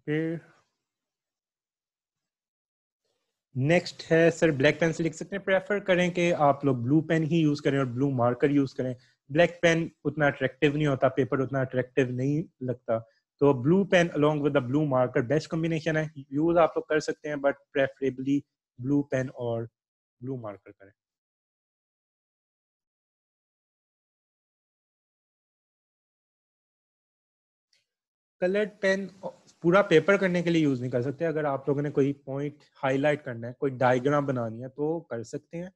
फिर नेक्स्ट है sir, black pen से लिख सकते हैं। प्रेफर करें कि आप लोग ब्लू पेन ही यूज करें और ब्लू मार्कर यूज करें। ब्लैक पेन उतना अट्रैक्टिव नहीं होता, पेपर उतना अट्रैक्टिव नहीं लगता, तो blue pen along with the blue marker best combination है। यूज आप लोग कर सकते हैं, बट प्रेफरेबली ब्लू पेन और ब्लू मार्कर करें। कलर्ड पेन पूरा पेपर करने के लिए यूज नहीं कर सकते। अगर आप लोगों ने कोई पॉइंट हाईलाइट करना है, कोई डायग्राम बनानी है तो कर सकते हैं,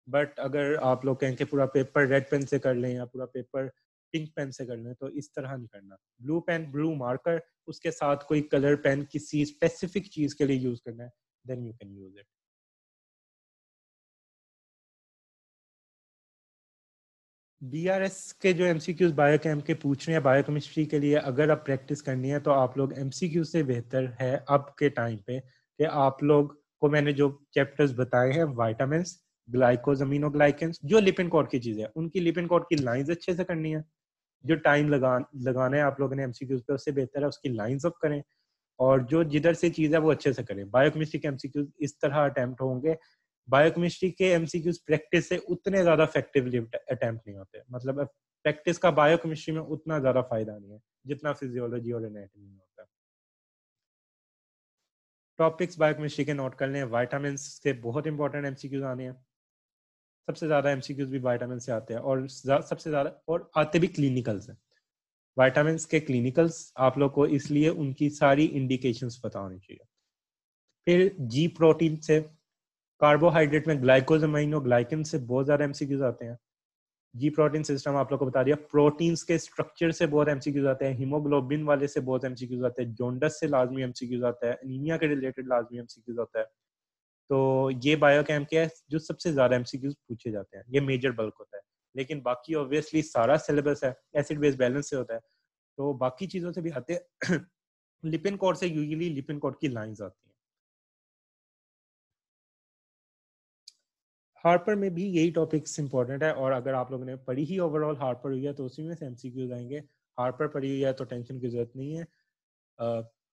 बट अगर आप लोग कहें कि पूरा पेपर रेड पेन से कर लें या पूरा पेपर पिंक पेन से कर लें तो इस तरह नहीं करना। ब्लू पेन, ब्लू मार्कर, उसके साथ कोई कलर पेन किसी स्पेसिफिक चीज के लिए यूज करना है, then you can use it. BRS के जो एमसीक्यूज बायोकेम के पूछ रहे हैं बायोकेमिस्ट्री के लिए, अगर आप प्रैक्टिस करनी है तो आप लोग एमसीक्यू से बेहतर है अब के टाइम पे कि आप लोग को मैंने जो चैप्टर्स बताए हैं, वाइटामिन्स, ग्लाइकोज, अमीनोग्लाइकेंस, जो लिपिन कोड की चीजें हैं उनकी लिपिन कोड की लाइंस अच्छे से करनी है। जो टाइम लगाना है आप लोगों ने एमसीक्यूज पे, उससे बेहतर है उसकी लाइंस अप करें, और जो जिधर से चीज है वो अच्छे से करें। बायोकेमिस्ट्री के एमसीक्यूज इस तरह अटेम्प्ट होंगे। बायोकेमिस्ट्री के एमसीक्यूज प्रैक्टिस से उतने ज्यादा इफेक्टिवली अटेम्प्ट नहीं होते, मतलब प्रैक्टिस का बायोकेमिस्ट्री में उतना ज्यादा फायदा नहीं है जितना फिजियोलॉजी और एनाटॉमी में होता है। टॉपिक्स बायोकेमिस्ट्री के नोट कर लें। विटामिन से बहुत इंपॉर्टेंट एमसीक्यूज आने हैं, सबसे ज्यादा एमसीक्यूज भी विटामिन से आते हैं, और सबसे ज्यादा और आते भी क्लिनिकल से। विटामिन के क्लिनिकल्स आप लोग को इसलिए उनकी सारी इंडिकेशंस पता होनी चाहिए। फिर जी प्रोटीन से, कार्बोहाइड्रेट में ग्लाइकोजमाइनो ग्लाइकन से बहुत ज्यादा एमसीक्यूज आते हैं। जी प्रोटीन सिस्टम आप लोग को बता दिया। प्रोटीन्स के स्ट्रक्चर से बहुत एमसीक्यूज आते हैं। हीमोग्लोबिन वाले से बहुत एमसीक्यूज आते हैं। जोंडस से लाजमी एमसीक्यूज आता है। एनीमिया के रिलेटेड लाजमी एमसीक्यूज आता है। तो ये बायोकेम के है जो सबसे ज्यादा एमसीक्यूज पूछे जाते हैं, ये मेजर बल्क होता है। लेकिन बाकी ऑब्वियसली सारा सिलेबस है, एसिड बेस बैलेंस से होता है, तो बाकी चीजों से भी आते हैं। लिपिन कोड से यूजुअली लिपिन कोड की लाइंस आती हैं। हार्पर में भी यही टॉपिक्स इंपॉर्टेंट है, और अगर आप लोगों ने पढ़ी ही ओवरऑल हार्पर हुई है तो उसी में से एमसीक्यूज आएंगे। हार्पर पढ़ी हुई है तो टेंशन की जरूरत नहीं है।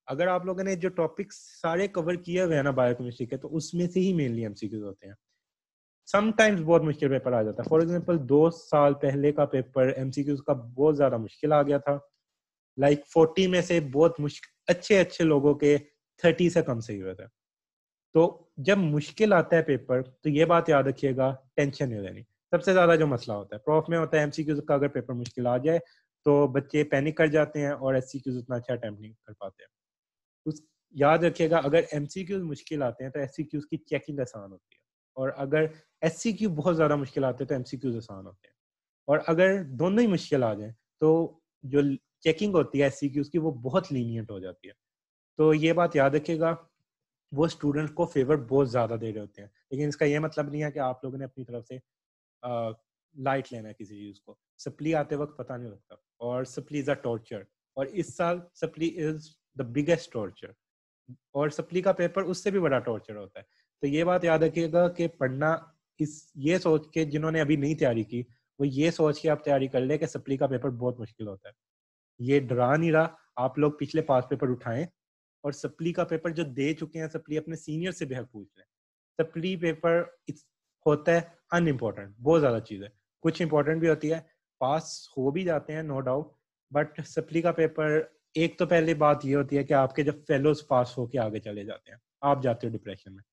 अगर आप लोगों ने जो टॉपिक्स सारे कवर किए हुए हैं ना बायोकेमिस्ट्री के, तो उसमें से ही मेनली एमसीक्यूज होते हैं। समटाइम्स बहुत मुश्किल पेपर आ जाता है। फॉर एग्जांपल 2 साल पहले का पेपर एमसीक्यूज का बहुत ज्यादा मुश्किल आ गया था। लाइक 40 में से बहुत मुश्किल अच्छे अच्छे लोगों के 30 से कम सही हुए थे। तो जब मुश्किल आता है पेपर तो ये बात याद रखिएगा, टेंशन नहीं लेनी। सबसे ज्यादा जो मसला होता है प्रॉफ में होता है एमसीक्यूज का, अगर पेपर मुश्किल आ जाए तो बच्चे पैनिक कर जाते हैं और एससीक्यूज उतना अच्छा अटेम्प्ट नहीं कर पाते हैं। उस याद रखिएगा, अगर एमसीक्यूज मुश्किल आते हैं तो एससीक्यूज की चेकिंग आसान होती है, और अगर एससीक्यू बहुत ज्यादा मुश्किल आते हैं तो एमसीक्यूज आसान होते हैं। और अगर दोनों ही मुश्किल आ जाए तो जो चेकिंग होती है एससीक्यूज की वो बहुत लीनियंट हो जाती है। तो ये बात याद रखिएगा, वो स्टूडेंट को फेवर बहुत ज्यादा दे रहे होते हैं। लेकिन इसका ये मतलब नहीं है कि आप लोगों ने अपनी तरफ से लाइट लेना है किसी चीज को। सप्ली आते वक्त पता नहीं लगता, और सप्ली इज अ टॉर्चर, और इस साल supply is the biggest torture, और सप्ली का पेपर उससे भी बड़ा टॉर्चर होता है। तो ये बात याद रखिएगा कि पढ़ना, इस ये सोच के जिन्होंने अभी नहीं तैयारी की, वो ये सोच के आप तैयारी कर ले कि सप्ली का पेपर बहुत मुश्किल होता है। ये डरा नहीं रहा। आप लोग पिछले 5 पेपर उठाएं, और सप्ली का पेपर जो दे चुके हैं सप्ली, अपने सीनियर से भी पूछ लें। सप्ली पेपर होता है अनइम्पोर्टेंट, बहुत ज्यादा चीज है। कुछ इंपॉर्टेंट भी होती है, पास हो भी जाते हैं नो डाउट, बट सप्ली का पेपर, एक तो पहले बात ये होती है कि आपके जब फेलोज पास होके आगे चले जाते हैं, आप जाते हो डिप्रेशन में।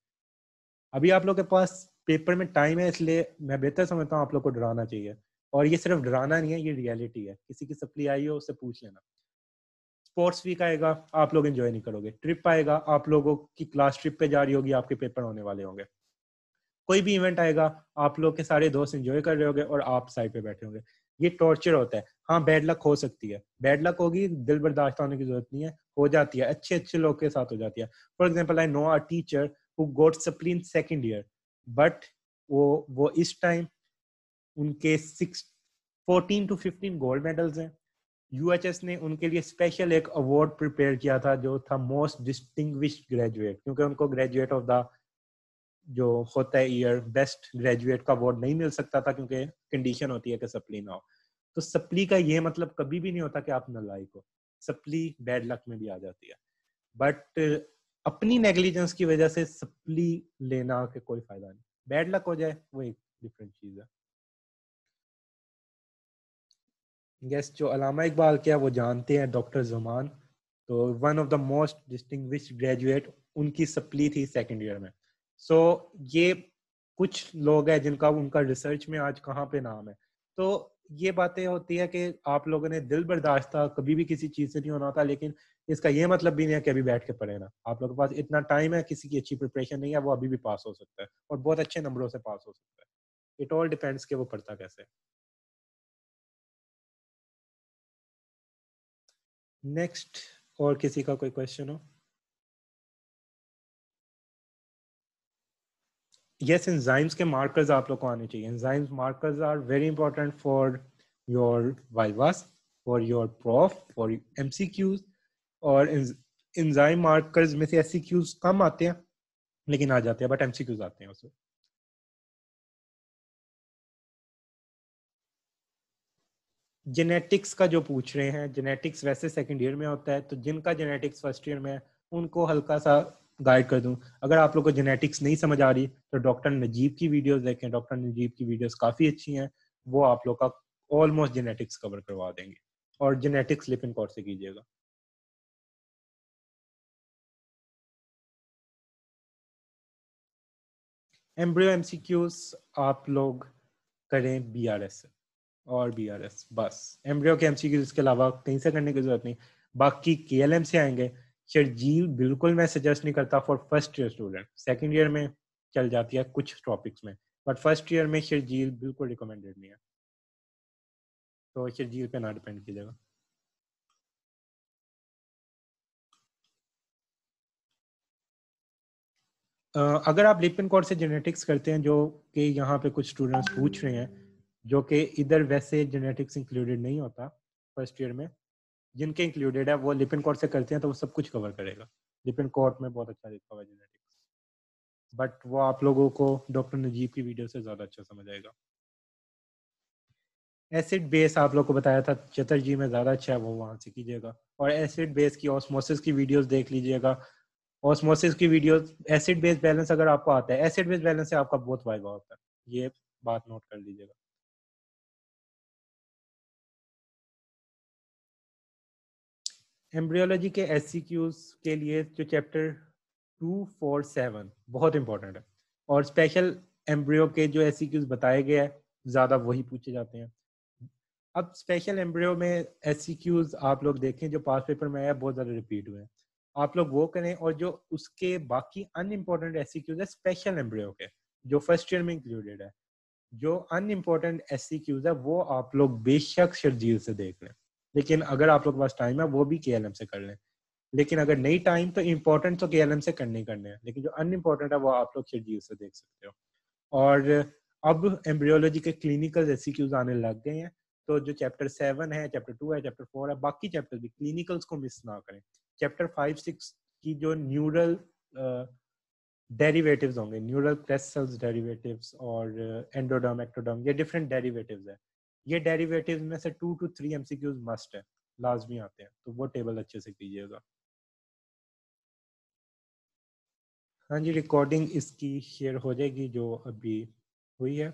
अभी आप लोग के पास पेपर में टाइम है, इसलिए मैं बेहतर समझता हूँ आप लोग को डराना चाहिए। और ये सिर्फ डराना नहीं है, ये रियलिटी है। किसी की सप्ली आई हो उससे पूछ लेना। स्पोर्ट्स वीक आएगा, आप लोग एंजॉय नहीं करोगे। ट्रिप आएगा, आप लोगों की क्लास ट्रिप पे जा रही होगी, आपके पेपर होने वाले होंगे। कोई भी इवेंट आएगा, आप लोग के सारे दोस्त एंजॉय कर रहे होंगे और आप साइड पे बैठे होंगे। ये टॉर्चर होता है। हाँ, बैड लक हो सकती है, बैड लक होगी, दिल बर्दाश्त होने की जरूरत नहीं है, हो जाती है, अच्छे अच्छे लोग के साथ हो जाती है। For example, I know a teacher who got supply in second year, but वो इस टाइम उनके 14 to 15 गोल्ड मेडल्स हैं। यूएचएस ने उनके लिए स्पेशल एक अवार्ड प्रिपेयर किया था जो था मोस्ट डिस्टिंग्विश्ड ग्रेजुएट, क्योंकि उनको ग्रेजुएट ऑफ द जो होता है ईयर, बेस्ट ग्रेजुएट का अवार्ड नहीं मिल सकता था, क्योंकि कंडीशन होती है कि सप्ली ना हो। तो सप्ली का ये मतलब कभी भी नहीं होता कि आप नालायक हो। सप्ली बैड लक में भी आ जाती है। बट अपनी नेग्लिजेंस की वजह से सप्ली लेना के कोई फायदा नहीं, बैड लक हो जाए वो एक डिफरेंट चीज है। गेस जो अलामा इकबाल क्या वो जानते हैं, डॉक्टर ज़मान, तो one of the most distinguished graduate, उनकी सप्ली थी सेकंड ईयर में। सो ये कुछ लोग हैं जिनका उनका रिसर्च में आज कहाँ पे नाम है। तो ये बातें होती है कि आप लोगों ने दिल बर्दाश्त था, कभी भी किसी चीज से नहीं होना था, लेकिन इसका ये मतलब भी नहीं है कि अभी बैठ के पढ़े ना। आप लोगों के पास इतना टाइम है, किसी की अच्छी प्रिपरेशन नहीं है, वो अभी भी पास हो सकता है और बहुत अच्छे नंबरों से पास हो सकता है। इट ऑल डिपेंड्स कि वो पढ़ता कैसे। नेक्स्ट, और किसी का कोई क्वेश्चन हो? यस, एंजाइम्स के मार्कर्स आप लोग को आने चाहिए। Enzymes markers are very important for your vivas, for your prof, for MCQs. और एंजाइम मार्कर्स में से एससीक्यूज कम आते हैं लेकिन आ जाते हैं, बट एमसीक्यूज आते हैं उससे। जेनेटिक्स का जो पूछ रहे हैं, जेनेटिक्स वैसे सेकंड ईयर में होता है, तो जिनका जेनेटिक्स फर्स्ट ईयर में है उनको हल्का सा गाइड कर दूं। अगर आप लोग को जेनेटिक्स नहीं समझ आ रही तो डॉक्टर नजीब की वीडियोस देखें, डॉक्टर नजीब की वीडियोस काफ़ी अच्छी हैं, वो आप लोग का ऑलमोस्ट जेनेटिक्स कवर करवा देंगे। और जेनेटिक्स लिपिन कोर्स से कीजिएगा। एम्ब्रियो एमसीक्यूज आप लोग करें बीआरएस से, और बीआरएस बस। एम्ब्रियो के एमसीक्यूज के अलावा कहीं से करने की जरूरत नहीं। बाकी केएलएम से आएंगे। शर्जील बिल्कुल मैं सजेस्ट नहीं करता for first year student. Second year में चल जाती है कुछ टॉपिक्स में, बट फर्स्ट ईयर में शर्जील बिल्कुल रिकमेंडेड नहीं है, तो शर्जील पे ना डिपेंड कीजिएगा। अगर आप लिपिन कोर्स से जेनेटिक्स करते हैं, जो कि यहाँ पे कुछ स्टूडेंट्स पूछ रहे हैं, जो कि इधर वैसे जेनेटिक्स इंक्लूडेड नहीं होता फर्स्ट ईयर में, जिनके इंक्लूडेड है वो लिपिन कोर्स से करते हैं तो वो सब कुछ कवर करेगा। लिपिन कोर्स में बहुत अच्छा लिखा हुआ है जेनेटिक्स, बट वो आप लोगों को डॉक्टर नजीब की वीडियो से ज़्यादा अच्छा समझ आएगा। एसिड बेस आप लोग को बताया था चतर जी में ज़्यादा अच्छा है, वो वहाँ से कीजिएगा। और एसिड बेस की ऑस्मोसिस की वीडियोस देख लीजिएगा। ऑस्मोसिस की वीडियोस, एसिड बेस बैलेंस अगर आपको आता है, एसिड बेस बैलेंस से आपका बहुत फायदा होता है, ये बात नोट कर लीजिएगा। एम्ब्रियोलॉजी के एससीक्यूज के लिए जो चैप्टर 247 बहुत इंपॉर्टेंट है, और स्पेशल एम्ब्रियो के जो एससीक्यूज बताए गए हैं ज़्यादा वही पूछे जाते हैं। अब स्पेशल एम्ब्रियो में एससीक्यूज आप लोग देखें जो पास पेपर में आया, बहुत ज़्यादा रिपीट हुए हैं, आप लोग वो करें। और जो उसके बाकी अनइम्पोर्टेंट एससीक्यूज है स्पेशल एम्ब्रियो के, जो फर्स्ट ईयर में इंक्लूडेड है, जो अनइम्पोर्टेंट एससीक्यूज है वो आप लोग बेशक शर्जील से देख लें। लेकिन अगर आप लोग के पास टाइम है वो भी केएलएम से कर लें। लेकिन अगर नहीं टाइम तो इम्पोर्टेंट तो केएलएम से करने ही करने हैं, लेकिन जो अनइम्पोर्टेंट है वो आप लोग शर्जील से देख सकते हो। और अब एम्ब्रियोलॉजी के क्लिनिकल रेसिक्यूज आने लग गए हैं, तो जो चैप्टर 7 है, चैप्टर 2 है, चैप्टर 4 है, बाकी चैप्टर भी क्लिनिकल्स को मिस ना करें। चैप्टर 5-6 की जो न्यूरल डेरिवेटिव्स होंगे, न्यूरल क्रेस्ट सेल्स डेरिवेटिव्स और एंडोडर्म एक्टोडर्म, ये डिफरेंट डेरिवेटिव्स है। ये डेरिवेटिव्स में से 2 to 3 एमसीक्यूज मस्ट है, लाजमी आते हैं, तो वो टेबल अच्छे से कीजिएगा। हाँ जी, रिकॉर्डिंग इसकी शेयर हो जाएगी जो अभी हुई है।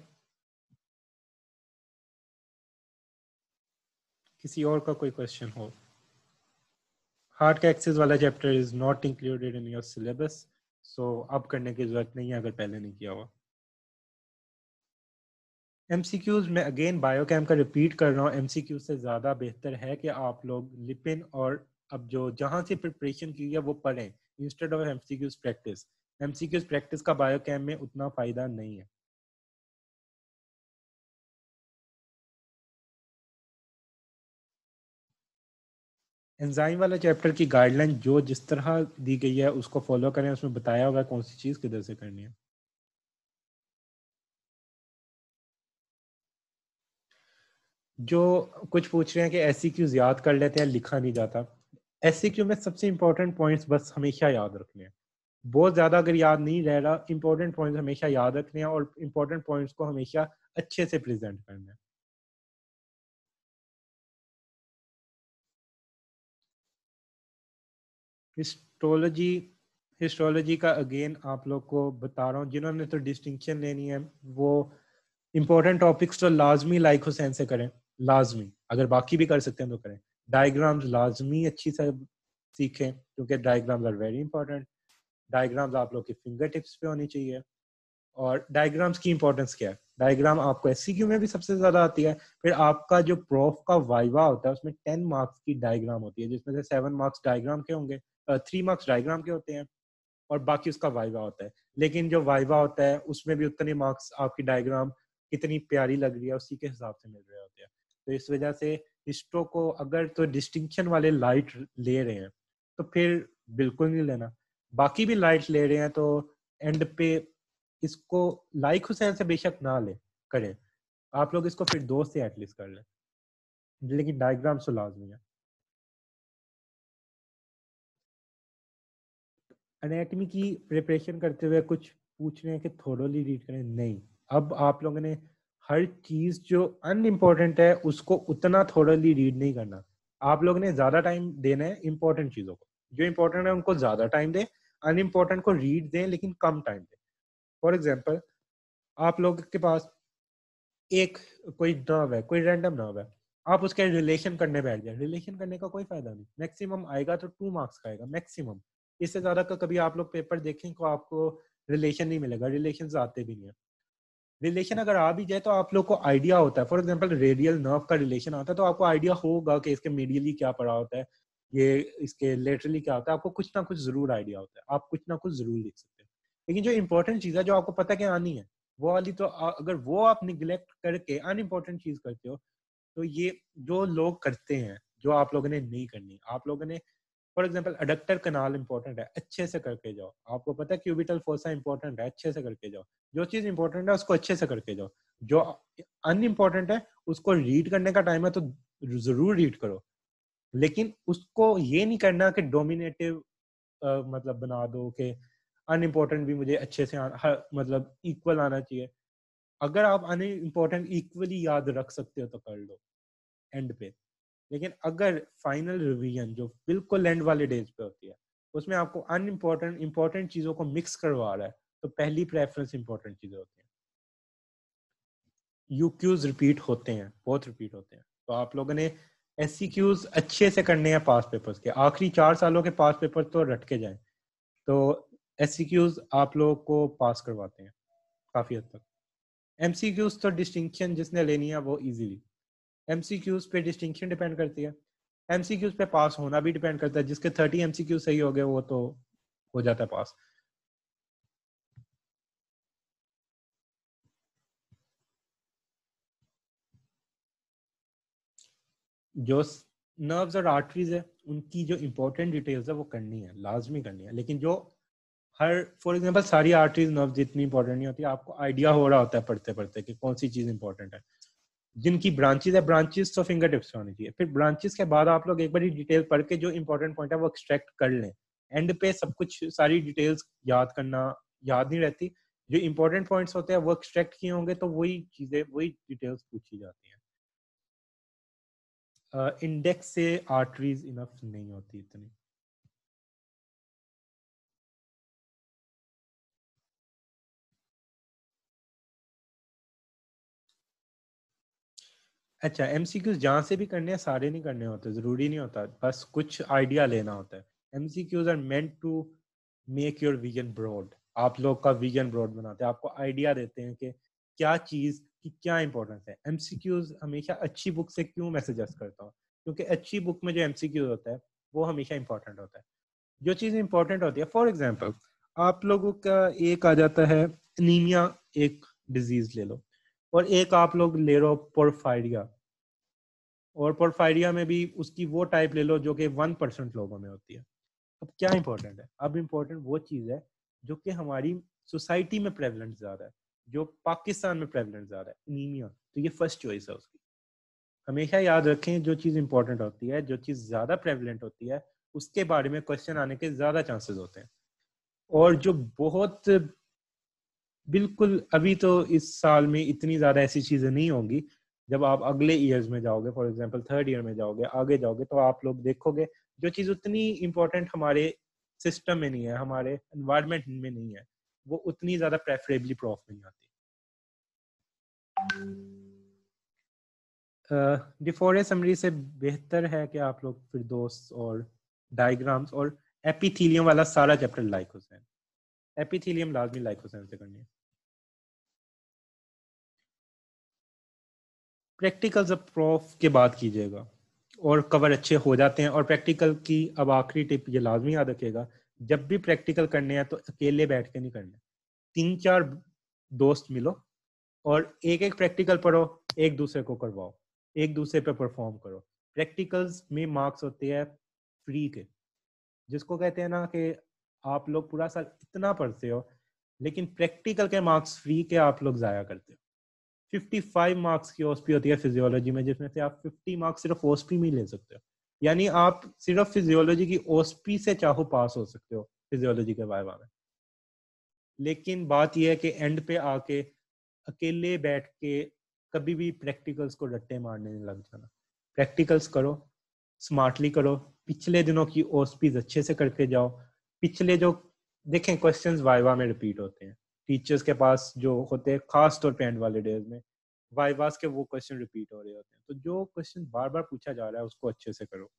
किसी और का कोई क्वेश्चन हो? हार्ट का एक्सेस वाला chapter is not included in your syllabus, so अब करने की जरूरत नहीं है अगर पहले नहीं किया हुआ। एमसीक्यूज में अगेन बायोकेम का रिपीट कर रहा हूँ, एमसीक्यूज से ज़्यादा बेहतर है कि आप लोग लिपिन और अब जो जहाँ से प्रिपरेशन की है वो पढ़ें, instead of MCQs practice. MCQs practice का बायोकेम में उतना फ़ायदा नहीं है। एंजाइम वाला चैप्टर की गाइडलाइन जो जिस तरह दी गई है उसको फॉलो करें, उसमें बताया होगा कौन सी चीज़ किधर से करनी है। जो कुछ पूछ रहे हैं कि एससीक्यूज याद कर लेते हैं, लिखा नहीं जाता। एससीक्यू में सबसे इंपॉर्टेंट पॉइंट्स बस हमेशा याद रखने हैं। बहुत ज़्यादा अगर याद नहीं रह रहा, इंपॉर्टेंट पॉइंट्स हमेशा याद रखने हैं और इंपॉर्टेंट पॉइंट्स को हमेशा अच्छे से प्रेजेंट करना है। हिस्टोलॉजी का अगेन आप लोग को बता रहा हूँ, जिन्होंने तो डिस्टिंक्शन लेनी है वो इंपॉर्टेंट टॉपिक्स तो लाजमी लाइक हुसैन से करें, लाजमी, अगर बाकी भी कर सकते हैं तो करें। डायग्राम्स लाजमी अच्छी से सीखें क्योंकि diagrams are very important. Diagrams आप लोग के फिंगर टिप्स पे होनी चाहिए। और डायग्राम्स की इंपॉर्टेंस क्या है, डायग्राम आपको एससीक्यू में भी सबसे ज्यादा आती है। फिर आपका जो प्रोफ का वाइवा होता है उसमें 10 मार्क्स की डायग्राम होती है, जिसमें से 7 मार्क्स डायग्राम के होंगे, 3 मार्क्स डायग्राम के होते हैं और बाकी उसका वाइवा होता है। लेकिन जो वाइवा होता है उसमें भी उतने मार्क्स आपकी डायग्राम कितनी प्यारी लग रही है उसी के हिसाब से मिल रहे होते हैं। तो इस वजह से हिस्टो को अगर तो डिस्टिंक्शन वाले लाइट ले रहे हैं तो फिर बिल्कुल नहीं लेना। बाकी भी लाइट ले रहे हैं तो एंड पे इसको लाइक हुसैन से बेशक ना ले करें, आप लोग इसको फिर 2 से एटलीस्ट कर लें, लेकिन डायग्राम तो लाजमी है। एनाटॉमी की प्रिपरेशन करते हुए कुछ पूछ रहे हैं कि थोरोली रीड करें, नहीं। अब आप लोगों ने हर चीज जो अनइम्पोर्टेंट है उसको उतना थोरोली रीड नहीं करना। आप लोगों ने ज्यादा टाइम देना है इंपॉर्टेंट चीजों को, जो इंपॉर्टेंट है उनको ज्यादा टाइम दें, अनइम्पोर्टेंट को रीड दें लेकिन कम टाइम दें। फॉर एग्जाम्पल, आप लोगों के पास एक कोई नर्व है, कोई रैंडम नर्व है, आप उसके रिलेशन करने बैठ जाए, रिलेशन करने का कोई फायदा नहीं। मैक्सिमम आएगा तो 2 मार्क्स का आएगा मैक्सिमम। इससे ज्यादा का कभी आप लोग पेपर देखें तो आपको रिलेशन नहीं मिलेगा, रिलेशन आते भी नहीं है। रिलेशन अगर आ भी जाए तो आप लोग को आइडिया होता है। फॉर एग्जांपल रेडियल नर्व का रिलेशन आता है तो आपको आइडिया होगा कि इसके मीडियली क्या पड़ा होता है, ये इसके लेटरली क्या होता है, आपको कुछ ना कुछ जरूर आइडिया होता है, आप कुछ ना कुछ जरूर लिख सकते हैं। लेकिन जो इंपॉर्टेंट चीज है जो आपको पता है कि आनी है वो वाली तो अगर वो आप निग्लेक्ट करके अनइम्पोर्टेंट चीज करते हो तो ये जो लोग करते हैं जो आप लोगों ने नहीं करनी। आप लोगों ने for example adductor canal important है, अच्छे से करके जाओ। आपको पता है क्यूबिटल फोसा इंपॉर्टेंट है, अच्छे से करके जाओ। जो चीज इंपॉर्टेंट है उसको अच्छे से करके जाओ। जो अनइम्पोर्टेंट है उसको रीड करने का टाइम है तो जरूर रीड करो, लेकिन उसको ये नहीं करना कि डोमिनेटिव मतलब बना दो कि अनइम्पोर्टेंट भी मुझे अच्छे से मतलब इक्वल आना चाहिए। अगर आप अनइम्पोर्टेंट इक्वली याद रख सकते हो तो कर लो एंड पे। लेकिन अगर फाइनल रिवीजन जो बिल्कुल एंड वाले डेज पे होती है उसमें आपको अनइम्पोर्टेंट इंपॉर्टेंट चीजों को मिक्स करवा रहा है तो पहली प्रेफरेंस इंपॉर्टेंट चीजें होती हैं। यूक्यूज रिपीट होते हैं, बहुत रिपीट होते हैं, तो आप लोगों ने एससीक्यूज अच्छे से करने हैं। पास पेपर्स के आखिरी 4 सालों के पास पेपर तो रट के जाएं, तो एससीक्यूज आप लोगों को पास करवाते हैं काफी हद तक। एमसीक्यूज तो डिस्टिंक्शन जिसने लेनी है वो इजीली, एमसीक्यूज पे डिस्टिंक्शन डिपेंड करती है, एमसीक्यूज पे पास होना भी डिपेंड करता है। जिसके 30 एमसीक्यू सही हो गए वो तो हो जाता है पास। जो नर्व्स और आर्टरीज है उनकी जो इंपॉर्टेंट डिटेल्स है वो करनी है, लाजमी करनी है। लेकिन जो हर फॉर एग्जांपल सारी आर्टरीज नर्व्स जितनी इंपॉर्टेंट नहीं होती, आपको आइडिया हो रहा होता है पढ़ते पढ़ते कि कौन सी चीज इंपॉर्टेंट है। जिनकी ब्रांचेस है, ब्रांचेस तो फिंगर टिप्स होनी चाहिए। फिर ब्रांचेस के बाद आप लोग एक बार डिटेल पढ़ के जो इंपॉर्टेंट पॉइंट है वो एक्सट्रैक्ट कर लें। एंड पे सब कुछ सारी डिटेल्स याद करना याद नहीं रहती। जो इंपॉर्टेंट पॉइंट्स होते हैं वो एक्सट्रैक्ट किए होंगे तो वही चीजें वही डिटेल्स पूछी जाती हैं। इंडेक्स से आर्टरीज इनफ नहीं होती इतनी। अच्छा, एमसीक्यूज जहाँ से भी करने हैं सारे नहीं करने होते, जरूरी नहीं होता, बस कुछ आइडिया लेना होता है। MCQs are meant to make your vision broad. आप लोग का विजन ब्रॉड बनाते हैं, आपको आइडिया देते हैं कि क्या चीज की क्या इंपॉर्टेंस है। एमसीक्यूज हमेशा अच्छी बुक से क्यों मैं सजेस्ट करता हूँ, क्योंकि अच्छी बुक में जो एमसीक्यूज होता है वो हमेशा इंपॉर्टेंट होता है। जो चीज इंपॉर्टेंट होती है, फॉर एग्जाम्पल आप लोगों का एक आ जाता है एनीमिया, एक डिजीज ले लो, और एक आप लोग ले लो पोर्फायरिया, और पोर्फायरिया में भी उसकी वो टाइप ले लो जो कि 1% लोगों में होती है। अब क्या इंपॉर्टेंट है, अब इंपॉर्टेंट वो चीज है जो कि हमारी सोसाइटी में प्रेवलेंट ज्यादा है, जो पाकिस्तान में प्रेवलेंट ज्यादा है, एनीमिया। तो ये फर्स्ट चॉइस है उसकी। हमेशा याद रखें जो चीज इंपॉर्टेंट होती है, जो चीज ज्यादा प्रेवलेंट होती है उसके बारे में क्वेश्चन आने के ज्यादा चांसेस होते हैं। और जो बहुत बिल्कुल अभी तो इस साल में इतनी ज्यादा ऐसी चीजें नहीं होंगी, जब आप अगले ईयर्स में जाओगे, फॉर एग्जांपल 3rd ईयर में जाओगे, आगे जाओगे, तो आप लोग देखोगे जो चीज उतनी इंपॉर्टेंट हमारे सिस्टम में नहीं है, हमारे एनवायरनमेंट में नहीं है, वो उतनी ज़्यादा प्रेफरेबली प्रॉफ में नहीं आती। डिफोरे समरी से बेहतर है कि आप लोग फिरदौस और डायग्राम्स और एपिथीलियम वाला सारा चैप्टर लाइक हुसैन, एपिथीलियम लाजमी लाइक हुसैन से करनी है। प्रैक्टिकल्स अब प्रॉफ के बाद कीजिएगा और कवर अच्छे हो जाते हैं। और प्रैक्टिकल की अब आखिरी टिप ये लाजमी याद रखिएगा, जब भी प्रैक्टिकल करने हैं तो अकेले बैठ के नहीं करने, 3-4 दोस्त मिलो और एक एक प्रैक्टिकल पढ़ो, एक दूसरे को करवाओ, एक दूसरे पे परफॉर्म करो। प्रैक्टिकल्स में मार्क्स होते हैं फ्री के, जिसको कहते हैं ना कि आप लोग पूरा साल इतना पढ़ते हो लेकिन प्रैक्टिकल के मार्क्स फ्री के आप लोग ज़ाया करते हो। 55 मार्क्स की ओएसपी होती है फिजियोलॉजी में, जिसमें से आप 50 मार्क्स सिर्फ ओएसपी में ही ले सकते हो। यानी आप सिर्फ फिजियोलॉजी की ओएसपी से चाहो पास हो सकते हो फिजियोलॉजी के वाइवा में। लेकिन बात यह है कि एंड पे आके अकेले बैठ के कभी भी प्रैक्टिकल्स को रट्टे मारने नहीं लग जाना। प्रैक्टिकल्स करो, स्मार्टली करो, पिछले दिनों की ओएसपीज अच्छे से करके जाओ। पिछले जो देखें क्वेश्चंस वाइवा में रिपीट होते हैं, टीचर्स के पास जो होते हैं खास तौर पे एंड वाले डेज में वाइवास के वो क्वेश्चन रिपीट हो रहे होते हैं, तो जो क्वेश्चन बार बार पूछा जा रहा है उसको अच्छे से करो।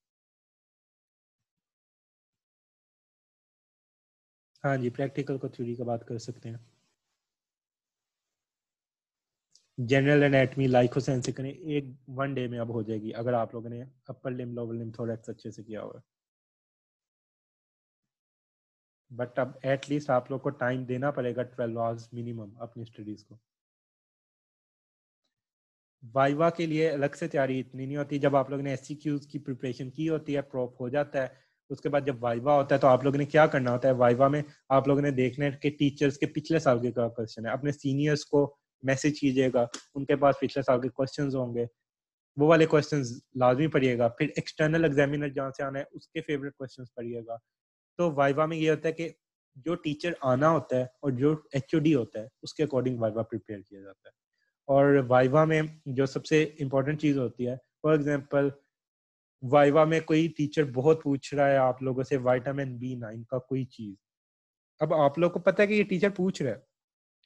हाँ जी, प्रैक्टिकल को थ्योरी का बात कर सकते हैं। जनरल एनाटमी लाइक हुसैन से करें, एक 1 डे में अब हो जाएगी अगर आप लोगों ने अपर लिम लोअर लिम थोरैक्स अच्छे से किया हुआ। बट अब एटलीस्ट आप लोग को टाइम देना पड़ेगा 12 आवर्स मिनिमम अपनी स्टडीज को। वाइवा के लिए अलग से तैयारी इतनी नहीं होती। जब आप लोगों ने एससीक्यूज की प्रिपरेशन की होती है, प्रॉप हो जाता है, उसके बाद जब वाइवा होता है तो आप लोगों ने क्या करना होता है, वाइवा में आप लोगों ने देखना है कि टीचर्स के पिछले साल के क्या क्वेश्चन है। अपने सीनियर्स को मैसेज कीजिएगा, उनके पास पिछले साल के क्वेश्चंस होंगे, वो वाले क्वेश्चंस लाजमी पढ़िएगा। फिर एक्सटर्नल एग्जामिनर जहाँ से आना है उसके फेवरेट क्वेश्चंस पढ़िएगा। तो वाइवा में ये होता है कि जो टीचर आना होता है और जो एचओडी होता है उसके अकॉर्डिंग वाइवा प्रिपेयर किया जाता है। और वाइवा में जो सबसे इम्पोर्टेंट चीज़ होती है, फॉर एग्जांपल वाइवा में कोई टीचर बहुत पूछ रहा है आप लोगों से विटामिन B9 का कोई चीज़, अब आप लोग को पता है कि ये टीचर पूछ रहा है,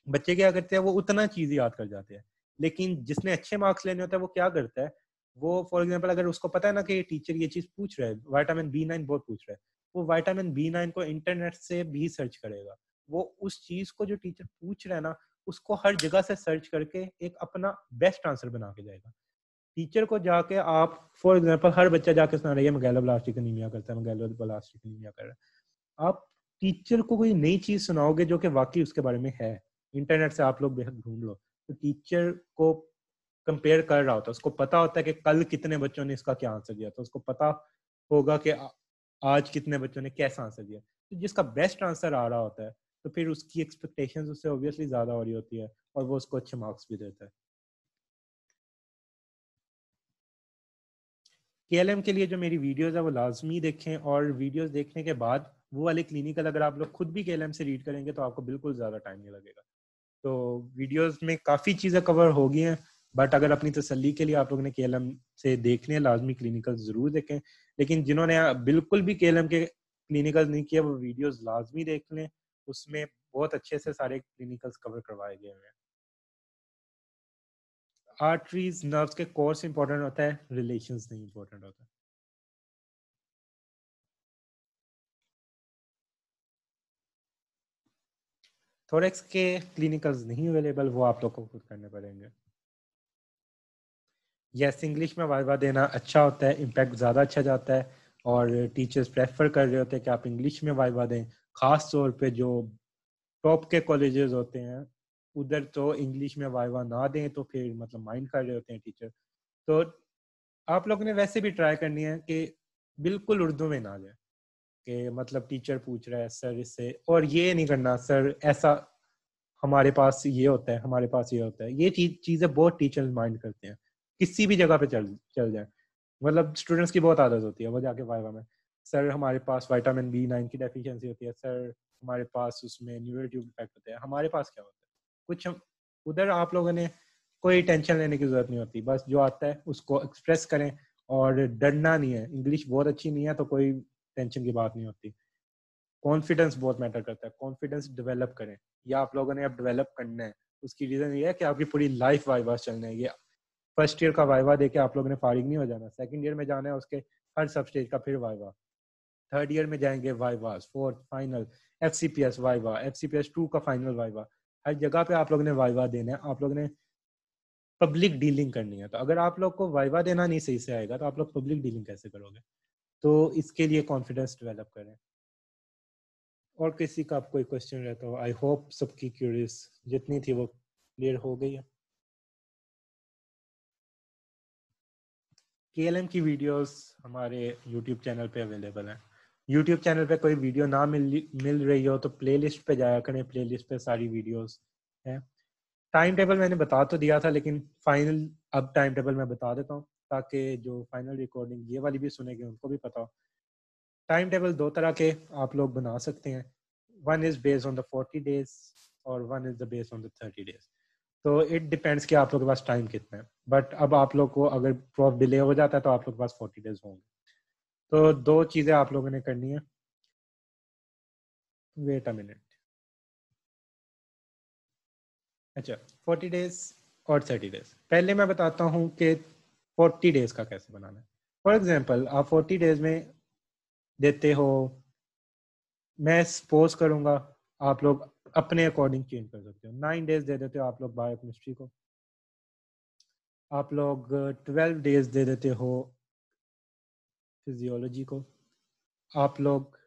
बच्चे क्या करते हैं वो उतना चीज़ याद कर जाते हैं। लेकिन जिसने अच्छे मार्क्स लेने होते हैं वो क्या करता है, वो फॉर एग्जांपल अगर उसको पता है ना कि ये टीचर ये चीज़ पूछ रहा है, विटामिन B9 बहुत पूछ रहा है, वो विटामिन B9 को इंटरनेट से भी सर्च करेगा। वो उस चीज़ को जो टीचर पूछ रहा है ना उसको हर जगह से सर्च करके एक अपना बेस्ट आंसर बना के जाएगा। टीचर को जाके आप फॉर एग्जांपल हर बच्चा जाके सुना रही है मेगालोब्लास्टिक एनीमिया करता है, मेगालोब्लास्टिक एनीमिया कर रहा है, आप टीचर को कोई नई चीज सुनाओगे जो कि वाकई उसके बारे में है, इंटरनेट से आप लोग बेहद ढूंढ लो, तो टीचर को कंपेयर कर रहा होता है, उसको पता होता है कि कल कितने बच्चों ने इसका क्या आंसर दिया, तो उसको पता होगा कि आज कितने बच्चों ने कैसा आंसर दिया। तो जिसका बेस्ट आंसर आ रहा होता है तो फिर उसकी एक्सपेक्टेशंस उससे ऑब्वियसली ज्यादा हो रही होती है और वो उसको अच्छे मार्क्स भी देता है। केएलएम के लिए जो मेरी वीडियोस है वो लाजमी देखें, और वीडियोस देखने के बाद वो वाले क्लिनिकल अगर आप लोग खुद भी केएलएम से रीड करेंगे तो आपको बिल्कुल ज़्यादा टाइम नहीं लगेगा। तो वीडियोस में काफ़ी चीज़ें कवर हो गई हैं, बट अगर अपनी तसल्ली के लिए आप लोगों ने केएलएम से देखने लाजमी क्लिनिकल ज़रूर देखें। लेकिन जिन्होंने बिल्कुल भी केएलएम के क्लिनिकल नहीं किया वो वीडियोज़ लाजमी देख लें, उसमें बहुत अच्छे से सारे क्लिनिकल्स कवर करवाए गए हैं। आर्टरीज नर्व्स के कोर्स इंपॉर्टेंट होता है, रिलेशंस नहीं इंपॉर्टेंट होता। थोरेक्स के क्लिनिकल्स नहीं अवेलेबल, वो आप लोग को खुद करने पड़ेंगे। यस, इंग्लिश में वाइवा देना अच्छा होता है, इम्पैक्ट ज़्यादा अच्छा जाता है और टीचर्स प्रेफर कर रहे होते हैं कि आप इंग्लिश में वाइवा दें। ख़ास तौर पे जो टॉप के कॉलेजेस होते हैं उधर तो इंग्लिश में वाइवा ना दें तो फिर मतलब माइंड कर रहे होते हैं टीचर। तो आप लोगों ने वैसे भी ट्राई करनी है कि बिल्कुल उर्दू में ना जाए, कि मतलब टीचर पूछ रहा है सर इससे, और ये नहीं करना सर ऐसा हमारे पास ये होता है, हमारे पास ये होता है, ये चीज़ें बहुत टीचर्स माइंड करते हैं किसी भी जगह पे चल चल जाए। मतलब स्टूडेंट्स की बहुत आदत होती है वो जाके वाइवा में, सर हमारे पास विटामिन B9 की डेफिशिएंसी होती है, सर हमारे पास उसमें न्यूरोट्यूब इफेक्ट होता है, हमारे पास क्या होता है कुछ हम उधर आप लोगों ने कोई टेंशन लेने की जरूरत नहीं होती, बस जो आता है उसको एक्सप्रेस करें और डरना नहीं है। इंग्लिश बहुत अच्छी नहीं है तो कोई टेंशन की बात नहीं होती। कॉन्फिडेंस बहुत मैटर करता है, कॉन्फिडेंस डेवलप करें, या आप लोगों ने अब डेवलप करना है। उसकी रीजन ये है कि आपकी पूरी लाइफ वाइवा चलना है। ये फर्स्ट ईयर का वाइवा देके आप लोगों ने फारिग नहीं हो जाना, सेकंड ईयर में जाना है, उसके हर सब स्टेज का फिर वाइवा, थर्ड ईयर में जाएंगे viva, fourth final, FCPS viva, FCPS 2 का फाइनल वाइवा, हर जगह पे आप लोगों ने वाइवा देना है, आप लोगों ने पब्लिक डीलिंग करनी है। तो अगर आप लोग को वाइवा देना नहीं सही से आएगा तो आप लोग पब्लिक डीलिंग कैसे करोगे? तो इसके लिए कॉन्फिडेंस डेवलप करें। और किसी का कोई क्वेश्चन रहता हो? आई होप सबकी क्यूरियस जितनी थी वो क्लियर हो गई है। KLM की वीडियोस हमारे YouTube चैनल पे अवेलेबल हैं। YouTube चैनल पे कोई वीडियो ना मिल रही हो तो प्लेलिस्ट पे जाया करें, प्लेलिस्ट पे सारी वीडियोस हैं। टाइम टेबल मैंने बता तो दिया था, लेकिन फाइनल अब टाइम टेबल मैं बता देता हूँ ताकि जो फाइनल रिकॉर्डिंग ये वाली भी सुनेंगे उनको भी पता हो। टाइम टेबल 2 तरह के आप लोग बना सकते हैं, one is based on the 40 days और one is the based on the 30 days. तो इट डिपेंड्स कि आप लोग के पास टाइम कितना है। बट अब आप लोग को अगर प्रॉफ डिले हो जाता है तो आप लोग के पास 40 डेज होंगे। तो 2 चीज़ें आप लोगों ने करनी है। Wait a minute. अच्छा, 40 डेज और 30 डेज, पहले मैं बताता हूँ कि 40 डेज का कैसे बनाना है। फॉर एग्जाम्पल आप 40 डेज में देते हो, मैं सपोज करूंगा, आप लोग अपने अकॉर्डिंग चेंज कर सकते हो। 9 डेज दे देते हो आप लोग बायोकेमिस्ट्री को, आप लोग 12 डेज दे देते हो फिजियोलॉजी को, आप लोग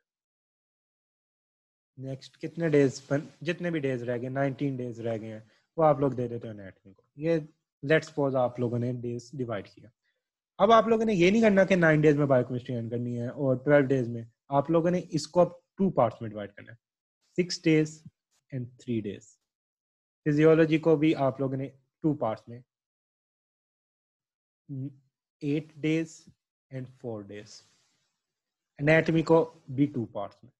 नेक्स्ट कितने डेज पर, जितने भी डेज रह गए 19 डेज रह गए हैं वो आप लोग दे देते हो एनाटॉमी को। ये लेट्स सपोज आप लोगों ने डेज डिवाइड किया। अब आप लोगों ने ये नहीं करना कि 9 डेज में बायोकेमिस्ट्री एंड करनी है और 12 डेज में, आप लोगों ने इसको अब 2 पार्ट्स में डिवाइड करना है, 6 डेज एंड 3 डेज। फिजियोलॉजी को भी आप लोगों ने 2 पार्ट्स में, 8 डेज एंड 4 डेज। एनाटॉमी को भी 2 पार्ट्स में।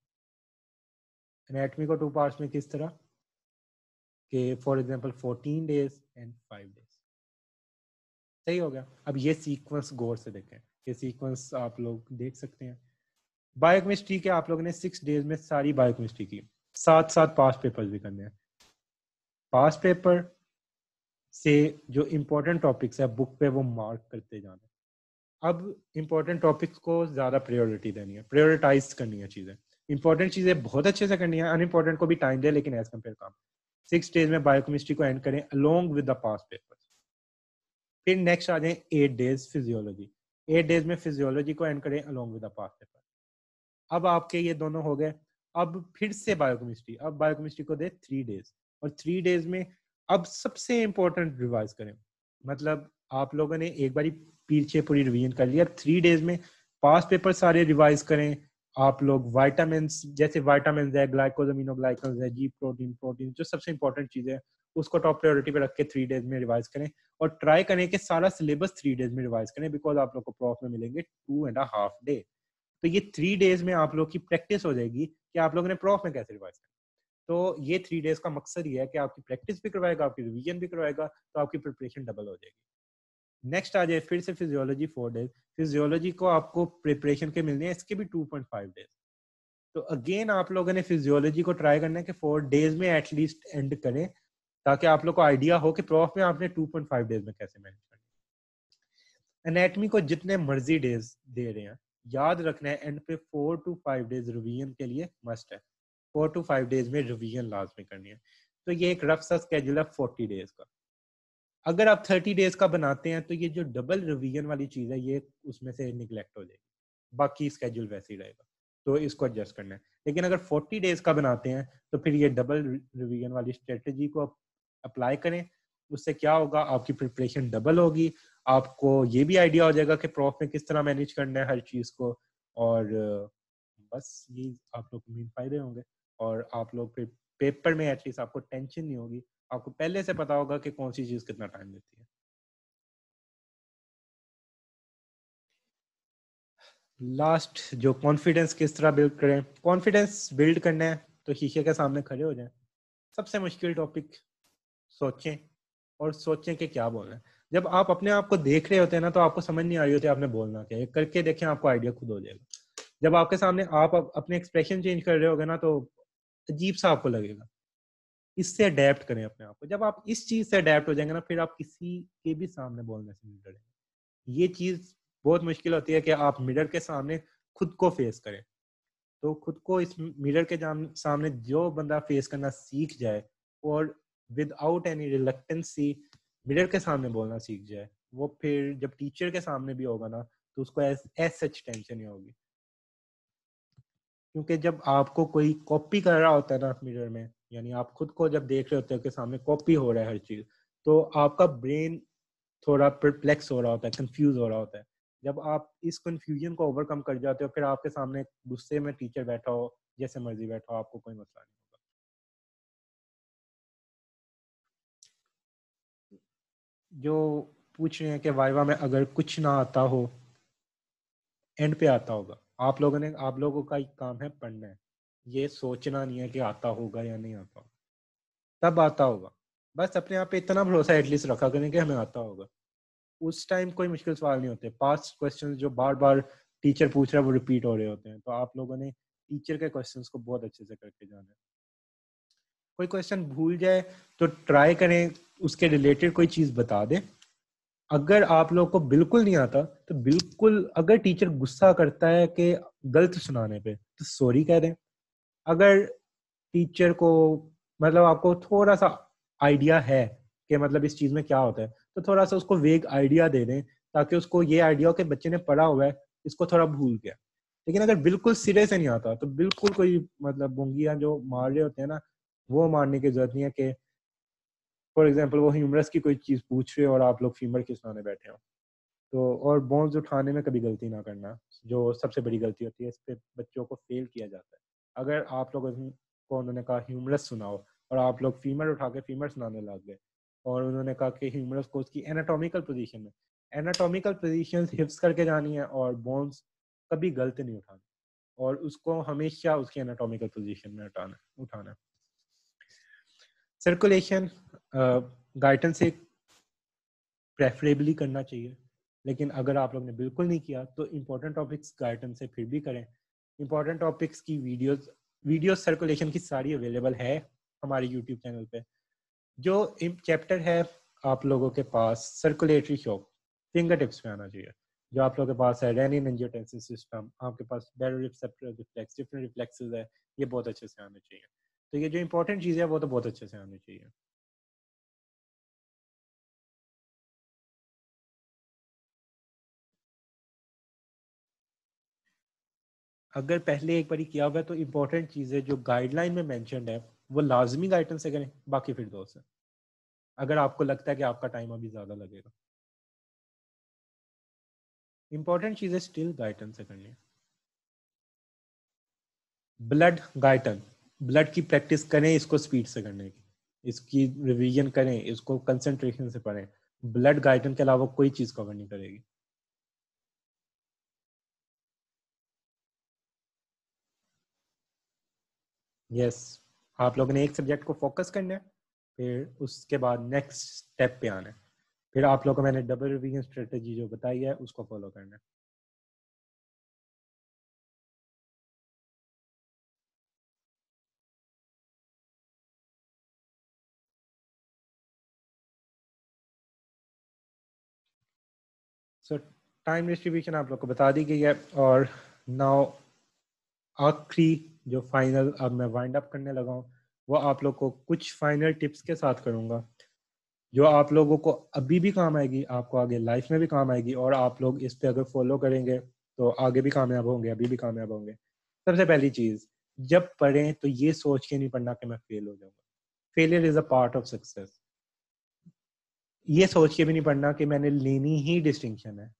एनाटॉमी को 2 पार्ट्स में किस तरह कि for example 14 days and 5 days. सही हो गया। अब ये सीक्वेंस गौर से देखें, ये सीक्वेंस आप लोग देख सकते हैं। बायोकेमिस्ट्री के आप लोगों ने 6 डेज में सारी बायोकेमिस्ट्री की, साथ साथ पास पेपर्स भी करने हैं। पास पेपर से जो इम्पोर्टेंट टॉपिक्स है बुक पे वो मार्क करते जाना। अब इम्पोर्टेंट टॉपिक्स को ज़्यादा प्रायोरिटी देनी है, प्रायोरिटाइज करनी है चीज़ें। इंपॉर्टेंट चीज़ें बहुत अच्छे से करनी है, अनइम्पोर्टेंट को भी टाइम दे लेकिन एज कम्पेयर कम। 6 डेज में बायोकेमिस्ट्री को एंड करें along with the pass paper. फिर नेक्स्ट आ जाए 8 डेज फिजियोलॉजी, 8 डेज में फिजियोलॉजी को एंड करें along with the pass paper. अब आपके ये दोनों हो गए। अब फिर से बायोकेमिस्ट्री, अब बायोकेमिस्ट्री को दे 3 डेज, और 3 डेज में अब सबसे इंपॉर्टेंट रिवाइज करें। मतलब आप लोगों ने एक बारी पीछे पूरी रिवीजन कर लिया, 3 डेज में पास पेपर सारे रिवाइज करें। आप लोग वाइटामिन, जैसे वाइटामिन है, ग्लाइकोज, अमीनोग्लाइकन्स है, जी प्रोटीन, प्रोटीन जो सबसे इंपॉर्टेंट चीज़ है उसको टॉप प्रायोरिटी पे रख के 3 डेज में रिवाइज करें। और ट्राई करें कि सारा सिलेबस 3 डेज में रिवाइज करें, बिकॉज आप लोग को प्रॉफ में मिलेंगे 2.5 डे। तो ये 3 डेज में आप लोग की प्रैक्टिस हो जाएगी कि आप लोगों ने प्रॉफ में कैसे रिवाइज करना। तो ये 3 डेज का मकसद ये है कि आपकी प्रैक्टिस भी करवाएगा, आपकी रिवीजन भी करवाएगा, तो आपकी प्रिपरेशन डबल हो जाएगी। नेक्स्ट आ जाए फिर से फिजियोलॉजी 4 डेज। फिजियोलॉजी को आपको प्रिपरेशन के मिलने हैं इसके भी 2.5 डेज। तो अगेन आप लोगों ने फिजियोलॉजी को ट्राई करना है कि 4 डेज में एटलीस्ट एंड करें, ताकि आप लोग को आइडिया हो कि प्रॉफ में आपने 2.5 डेज में कैसे मैनेज करना है। एनाटॉमी को जितने मर्जी डेज दे रहे हैं, याद रखना है एंड पे 4 to 5 डेज रिवीजन के लिए मस्ट है। 4 to 5 डेज में रिवीजन लाजमी करनी है। तो ये एक रफ सा स्केड्यूल है 40 डेज का। अगर आप 30 डेज का बनाते हैं तो ये जो डबल रिवीजन वाली चीज है ये उसमें से निगलेक्ट हो जाएगी, बाकी स्केड्यूल वैसे ही रहेगा। तो इसको एडजस्ट करना है। लेकिन अगर 40 डेज का बनाते हैं तो फिर ये डबल रिवीजन वाली स्ट्रेटेजी को अप्लाई करें। उससे क्या होगा, आपकी प्रिपरेशन डबल होगी, आपको ये भी आइडिया हो जाएगा कि प्रॉफ में किस तरह मैनेज करना है हर चीज को। और बस ये आप लोग को मेन फायदे होंगे। और आप लोग फिर पेपर में एटलीस्ट आपको टेंशन नहीं होगी, आपको पहले से पता होगा कि कौन सी चीज कितना टाइम लेती है। लास्ट, जो कॉन्फिडेंस किस तरह बिल्ड करें। कॉन्फिडेंस बिल्ड करना है तो शीशे के सामने खड़े हो जाएं, सबसे मुश्किल टॉपिक सोचें और सोचें कि क्या बोलना है। जब आप अपने आप को देख रहे होते हैं ना तो आपको समझ नहीं आ रही होती आपने बोलना क्या है, करके देखें आपको आइडिया खुद हो जाएगा। जब आपके सामने आप अपने एक्सप्रेशन चेंज कर रहे होगे ना तो अजीब सा आपको लगेगा। इससे अडेप्ट करें अपने आप को। जब आप इस चीज से अडेप्ट हो जाएंगे ना, फिर आप किसी के भी सामने बोलने से नहीं डरेंगे। ये चीज बहुत मुश्किल होती है कि आप मिरर के सामने खुद को फेस करें। तो खुद को इस मिरर के सामने जो बंदा फेस करना सीख जाए और विदाउट एनी रिलक्टेंसी मिरर के सामने बोलना सीख जाए, वो फिर जब टीचर के सामने भी होगा ना तो उसको एज सच टेंशन नहीं होगी। क्योंकि जब आपको कोई कॉपी कर रहा होता है ना मिरर में, यानी आप खुद को जब देख रहे होते हो कि सामने कॉपी हो रहा है हर चीज, तो आपका ब्रेन थोड़ा परप्लेक्स हो रहा होता है, कंफ्यूज हो रहा होता है। जब आप इस कंफ्यूजन को ओवरकम कर जाते हो, फिर आपके सामने गुस्से में टीचर बैठा हो, जैसे मर्जी बैठा हो, आपको कोई मसला नहीं होगा। जो पूछ रहे हैं कि वाइवा में अगर कुछ ना आता हो, एंड पे आता होगा, आप लोगों का एक काम है पढ़ना है। ये सोचना नहीं है कि आता होगा या नहीं आता होगा, तब आता होगा। बस अपने आप पे इतना भरोसा एटलीस्ट रखा करें कि हमें आता होगा। उस टाइम कोई मुश्किल सवाल नहीं होते। पास्ट क्वेश्चन जो बार बार टीचर पूछ रहा है वो रिपीट हो रहे होते हैं, तो आप लोगों ने टीचर के क्वेश्चंस को बहुत अच्छे से करके जाना है। कोई क्वेश्चन भूल जाए तो ट्राई करें उसके रिलेटेड कोई चीज बता दे। अगर आप लोग को बिल्कुल नहीं आता तो बिल्कुल, अगर टीचर गुस्सा करता है कि गलत सुनाने पे, तो सॉरी कह दें। अगर टीचर को मतलब आपको थोड़ा सा आइडिया है कि मतलब इस चीज में क्या होता है, तो थोड़ा सा उसको वेग आइडिया दे दें, ताकि उसको ये आइडिया हो कि बच्चे ने पढ़ा हुआ है, इसको थोड़ा भूल गया। लेकिन अगर बिल्कुल सिरे से नहीं आता तो बिल्कुल कोई मतलब बुंगियां जो मार रहे होते हैं ना, वो मारने की जरूरत नहीं है। कि फॉर एग्जाम्पल वो ह्यूमरस की कोई चीज पूछ रहे हो और आप लोग फीमर की सुनाने बैठे हो, तो और बोन्स उठाने में कभी गलती ना करना, जो सबसे बड़ी गलती होती है। इस पे बच्चों को फेल किया जाता है। अगर आप लोगों को उन्होंने कहा ह्यूमरस सुनाओ और आप लोग फीमर उठा के फीमर सुनाने लग गए, और उन्होंने कहा कि ह्यूमरस को उसकी एनाटॉमिकल पोजीशन में, एनाटॉमिकल पोजीशन हिप्स करके जानी है और बोन्स कभी गलत नहीं उठाना, और उसको हमेशा उसकी एनाटॉमिकल पोजीशन में उठाना। सर्कुलेशन गाइडेंस से प्रेफरेबली करना चाहिए, लेकिन अगर आप लोग ने बिल्कुल नहीं किया तो इम्पोर्टेंट टॉपिक्स गाइडेंस से फिर भी करें। इम्पोर्टेंट टॉपिक्स की वीडियोस सर्कुलेशन की सारी अवेलेबल है हमारे यूट्यूब चैनल पे। जो चैप्टर है आप लोगों के पास सर्कुलेटरी शॉक फिंगर टिप्स में आना चाहिए। जो आप लोगों के पास है रेनिन एंजियोटेंसिन सिस्टम, आपके पास बैरोरिसेप्टर रिफ्लेक्स, डिफरेंट रिफ्लेक्सेस है, ये बहुत अच्छे से आने चाहिए। तो ये जो इंपॉर्टेंट चीज़ है वो तो बहुत अच्छे से आनी चाहिए। अगर पहले एक बार किया हुआ है तो इम्पोर्टेंट चीज़ें जो गाइडलाइन में मेंशन्ड है वो लाजमी गाइडेंस से करें, बाकी फिर दो से, अगर आपको लगता है कि आपका टाइम अभी ज़्यादा लगेगा। इंपॉर्टेंट चीज़ें स्टिल गाइडेंस से करनी है। ब्लड गाइडन, ब्लड की प्रैक्टिस करें इसको स्पीड से करने की, इसकी रिवीजन करें, इसको कंसंट्रेशन से पढ़ें। ब्लड गाइडन के अलावा कोई चीज़ कवर नहीं करेगी। यस, आप लोगों ने एक सब्जेक्ट को फोकस करना है, फिर उसके बाद नेक्स्ट स्टेप पे आना है। फिर आप लोगों को मैंने डबल रिवीजन स्ट्रेटेजी जो बताई है उसको फॉलो करना है। सो टाइम डिस्ट्रीब्यूशन आप लोग को बता दी गई है। और नाउ आखिरी जो फाइनल अब मैं वाइंड अप करने लगा हूँ, वो आप लोग को कुछ फाइनल टिप्स के साथ करूँगा, जो आप लोगों को अभी भी काम आएगी, आपको आगे लाइफ में भी काम आएगी, और आप लोग इस पे अगर फॉलो करेंगे तो आगे भी कामयाब होंगे, अभी भी कामयाब होंगे। सबसे पहली चीज़, जब पढ़ें तो ये सोच के नहीं पढ़ना कि मैं फेल हो जाऊंगा। Failure is a part of success. ये सोच के भी नहीं पढ़ना कि मैंने लेनी ही डिस्टिंक्शन है।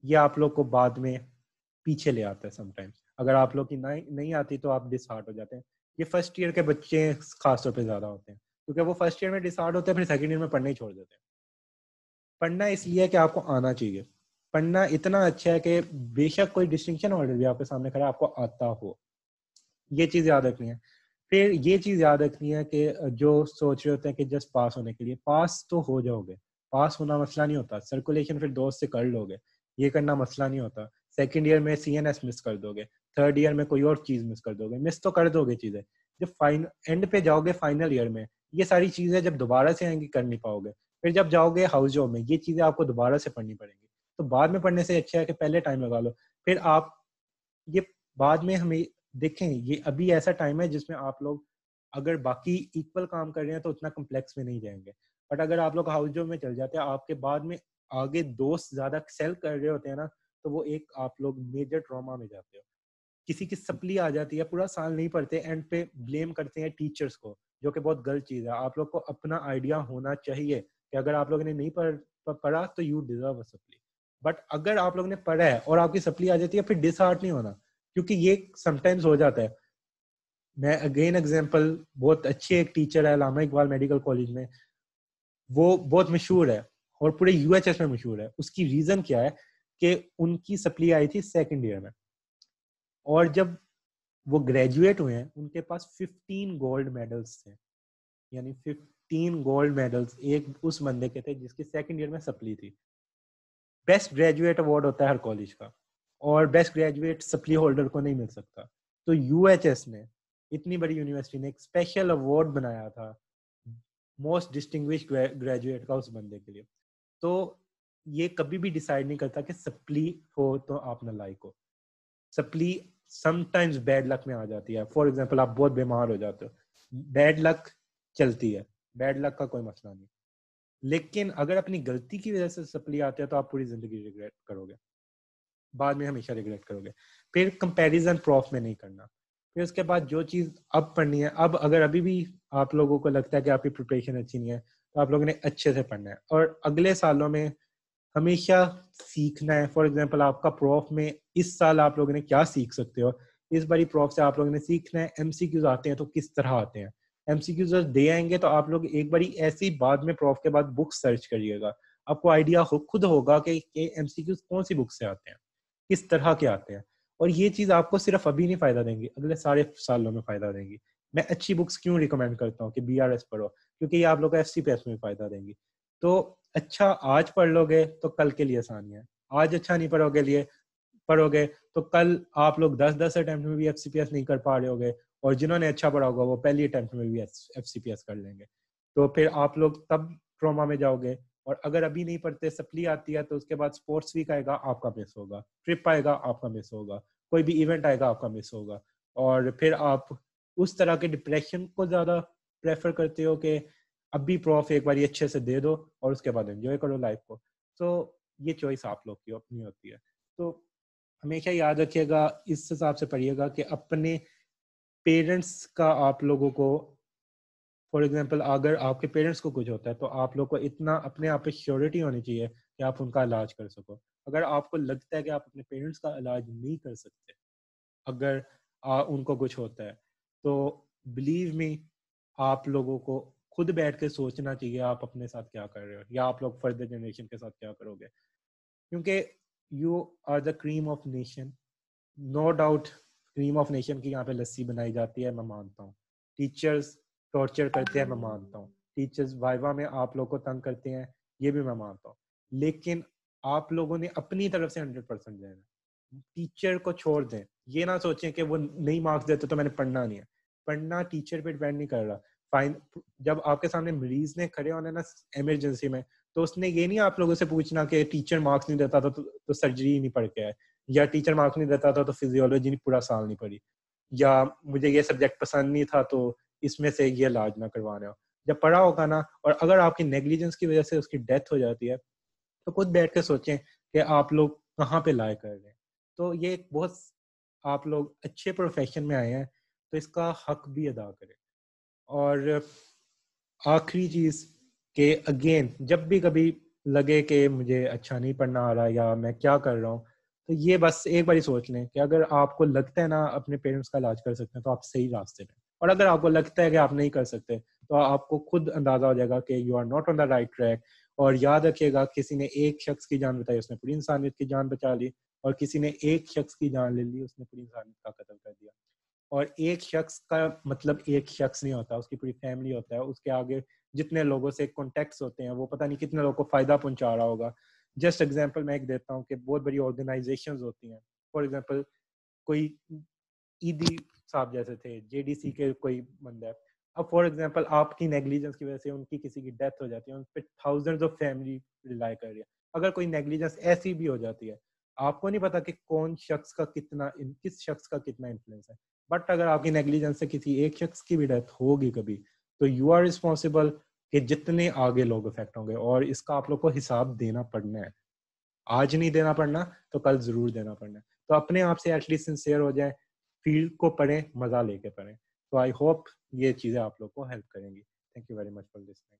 ये आप लोग को बाद में पीछे ले आता है समटाइम्स। अगर आप लोग की नहीं नहीं आती तो आप डिसहार्ट हो जाते हैं। ये फर्स्ट ईयर के बच्चे खासतौर पे ज़्यादा होते हैं, क्योंकि वो फर्स्ट ईयर में डिसहार्ट होते हैं, फिर सेकंड ईयर में पढ़ना ही छोड़ देते हैं। पढ़ना इसलिए कि आपको आना चाहिए। पढ़ना इतना अच्छा है कि बेशक कोई डिस्टिंक्शन ऑर्डर भी आपके सामने खड़ा है, आपको आता हो। ये चीज़ याद रखनी है। फिर ये चीज़ याद रखनी है कि जो सोच रहे होते हैं कि जस्ट पास होने के लिए, पास तो हो जाओगे, पास होना मसला नहीं होता। सर्कुलेशन फिर दोस्त से कर लोगे, ये करना मसला नहीं होता। सेकंड ईयर में CNS मिस कर दोगे, थर्ड ईयर में कोई और चीज मिस कर दोगे, मिस तो कर दोगे चीजें। जब एंड पे जाओगे फाइनल ईयर में, ये सारी चीजें जब दोबारा से आएंगी कर नहीं पाओगे। फिर जब जाओगे हाउस जॉब में, ये चीजें आपको दोबारा से पढ़नी पड़ेंगी। तो बाद में पढ़ने से अच्छा है कि पहले टाइम लगा लो। फिर आप ये बाद में हमें देखें, ये अभी ऐसा टाइम है जिसमें आप लोग अगर बाकी इक्वल काम कर रहे हैं तो उतना कम्प्लेक्स में नहीं जाएंगे। बट अगर आप लोग हाउस जॉब में चल जाते हैं, आपके बाद में आगे दोस्त ज्यादा एक्सेल कर रहे होते हैं ना, तो वो एक आप लोग मेजर ट्रॉमा में जाते हो। किसी की सप्ली आ जाती है, पूरा साल नहीं पढ़ते, एंड पे ब्लेम करते हैं टीचर्स को, जो कि बहुत गलत चीज है। आप लोग को अपना आइडिया होना चाहिए कि अगर आप लोगों ने नहीं पढ़ा तो you deserve a supply. But अगर आप लोगों ने पढ़ा है और आपकी सप्ली आ जाती है, फिर डिसहार्ट नहीं होना, क्योंकि ये समटाइम्स हो जाता है। मैं अगेन एग्जांपल, बहुत अच्छे एक टीचर है अल्लामा इकबाल मेडिकल कॉलेज में, वो बहुत मशहूर है और पूरे UHS में मशहूर है। उसकी रीजन क्या है कि उनकी सप्ली आई थी सेकंड ईयर में, और जब वो ग्रेजुएट हुए हैं उनके पास 15 गोल्ड मेडल्स थे। यानी 15 गोल्ड मेडल्स एक उस बंदे के थे जिसकी सेकंड ईयर में सप्ली थी। बेस्ट ग्रेजुएट अवार्ड होता है हर कॉलेज का, और बेस्ट ग्रेजुएट सप्ली होल्डर को नहीं मिल सकता। तो UHS ने, इतनी बड़ी यूनिवर्सिटी ने, एक स्पेशल अवार्ड बनाया था मोस्ट डिस्टिंग्विश्ड ग्रेजुएट का उस बंदे के लिए। तो ये कभी भी डिसाइड नहीं करता कि सप्ली हो तो आप नालायक हो। सप्ली समटाइम्स बैड लक में आ जाती है। फॉर एग्जांपल, आप बहुत बीमार हो जाते हो, बैड लक चलती है, बैड लक का कोई मसला नहीं। लेकिन अगर अपनी गलती की वजह से सप्ली आते हैं तो आप पूरी जिंदगी रिग्रेट करोगे, बाद में हमेशा रिग्रेट करोगे। फिर कंपैरिजन प्रॉफ में नहीं करना। फिर उसके बाद जो चीज़ अब पढ़नी है, अब अगर अभी भी आप लोगों को लगता है कि आपकी प्रिपरेशन अच्छी नहीं है, तो आप लोगों ने अच्छे से पढ़ना है और अगले सालों में हमेशा सीखना है। फॉर एग्जांपल, आपका प्रॉफ में इस साल आप लोगों ने क्या सीख सकते हो, इस बारी प्रॉफ से आप लोगों ने सीखना है। MCQs आते हैं तो किस तरह आते हैं, MCQs दे आएंगे तो आप लोग एक बारी ऐसी बाद में प्रॉफ के बाद बुक सर्च करिएगा, आपको आइडिया खुद होगा कि MCQs कौन सी बुक से आते हैं, किस तरह के आते हैं। और ये चीज़ आपको सिर्फ अभी नहीं फायदा देंगी, अगले सारे सालों में फायदा देंगी। मैं अच्छी बुक्स क्यों रिकमेंड करता हूँ कि BRS पढ़ो, क्योंकि ये आप लोग को FCPS में फायदा देंगी। तो अच्छा आज पढ़ लोगे तो कल के लिए आसानी है, आज अच्छा नहीं पढ़ोगे तो कल आप लोग 10-10 अटेम्प्ट में भी FCPS नहीं कर पा रहे होगे, और जिन्होंने अच्छा पढ़ा होगा वो पहली अटेम्प्ट में भी FCPS कर लेंगे। तो फिर आप लोग तब ट्रॉमा में जाओगे। और अगर अभी नहीं पढ़ते, सप्ली आती है, तो उसके बाद स्पोर्ट्स वीक आएगा, आपका मिस होगा, ट्रिप आएगा, आपका मिस होगा, कोई भी इवेंट आएगा, आपका मिस होगा। और फिर आप उस तरह के डिप्रेशन को ज़्यादा प्रेफर करते हो कि अभी प्रॉफ एक बार अच्छे से दे दो और उसके बाद एंजॉय करो लाइफ को। तो ये चॉइस आप लोग की अपनी होती है। तो हमेशा याद रखिएगा, इस हिसाब से पढ़िएगा कि अपने पेरेंट्स का आप लोगों को, फॉर एग्जांपल अगर आपके पेरेंट्स को कुछ होता है तो आप लोग को इतना अपने आप पे श्योरिटी होनी चाहिए कि आप उनका इलाज कर सको। अगर आपको लगता है कि आप अपने पेरेंट्स का इलाज नहीं कर सकते, अगर उनको कुछ होता है, तो बिलीव मी, आप लोगों को खुद बैठ के सोचना चाहिए आप अपने साथ क्या कर रहे हो, या आप लोग फर्दर जनरेशन के साथ क्या करोगे। क्योंकि you are the cream of nation, no doubt. Cream of nation की यहाँ पे लस्सी बनाई जाती है, मैं मानता हूँ। टीचर्स टॉर्चर करते हैं, मैं मानता हूँ। टीचर्स वाइवा में आप लोग को तंग करते हैं, ये भी मैं मानता हूँ। लेकिन आप लोगों ने अपनी तरफ से 100% देना। टीचर को छोड़ दें, ये ना सोचें कि वो नहीं मार्क्स देते तो मैंने पढ़ना नहीं है। पढ़ना टीचर पे डिपेंड नहीं कर रहा। फाइन, जब आपके सामने मरीज ने खड़े होने ना इमरजेंसी में, तो उसने ये नहीं आप लोगों से पूछना कि टीचर मार्क्स नहीं देता था तो सर्जरी नहीं पढ़ के आए, या टीचर मार्क्स नहीं देता था तो फिजियोलॉजी नहीं पूरा साल नहीं पढ़ी, या मुझे ये सब्जेक्ट पसंद नहीं था तो इसमें से ये इलाज ना करवाना हो। जब पढ़ा होगा ना, और अगर आपकी नेग्लिजेंस की वजह से उसकी डेथ हो जाती है, तो खुद बैठ के सोचें कि आप लोग कहाँ पे लाए कर रहे हैं। तो ये एक बहुत, आप लोग अच्छे प्रोफेशन में आए हैं तो इसका हक भी अदा करें। और आखिरी चीज कि अगेन, जब भी कभी लगे कि मुझे अच्छा नहीं पढ़ना आ रहा या मैं क्या कर रहा हूँ, तो ये बस एक बार ही सोच लें कि अगर आपको लगता है ना अपने पेरेंट्स का इलाज कर सकते हैं तो आप सही रास्ते पे, और अगर आपको लगता है कि आप नहीं कर सकते तो आपको खुद अंदाजा हो जाएगा कि you are not on the right track. और याद रखिएगा, किसी ने एक शख्स की जान बचाई, उसने पूरी इंसानियत की जान बचा ली, और किसी ने एक शख्स की जान ले ली, उसने पूरी इंसानियत का कत्ल कर दिया। और एक शख्स का मतलब एक शख्स नहीं होता, उसकी पूरी फैमिली होता है, उसके आगे जितने लोगों से कॉन्टेक्ट्स होते हैं वो पता नहीं कितने लोगों को फायदा पहुंचा रहा होगा। जस्ट एग्जांपल मैं एक देता हूँ कि बहुत बड़ी ऑर्गेनाइजेशंस होती हैं, फॉर एग्जांपल कोई ईदी साहब जैसे थे, जेडीसी के कोई बंदा, अब फॉर एग्जांपल आपकी नेग्लिजेंस की वजह से उनकी किसी की डेथ हो जाती है, उन पे थाउजेंड्स ऑफ फैमिली रिलाई कर रही है। अगर कोई नेग्लिजेंस ऐसी भी हो जाती है, आपको नहीं पता कि कौन शख्स का कितना किस शख्स का कितना इन्फ्लुएंस है, बट अगर आपकी नेग्लिजेंस से किसी एक शख्स की भी डेथ होगी कभी, तो यू आर रिस्पॉन्सिबल कि जितने आगे लोग इफेक्ट होंगे, और इसका आप लोग को हिसाब देना पड़ना है। आज नहीं देना पड़ना तो कल जरूर देना पड़ना है। तो अपने आप से एटलीस्ट सिंसियर हो जाए, फील्ड को पढ़ें, मजा लेके पढ़ें। तो आई होप ये चीजें आप लोग को हेल्प करेंगी। Thank you very much for listening.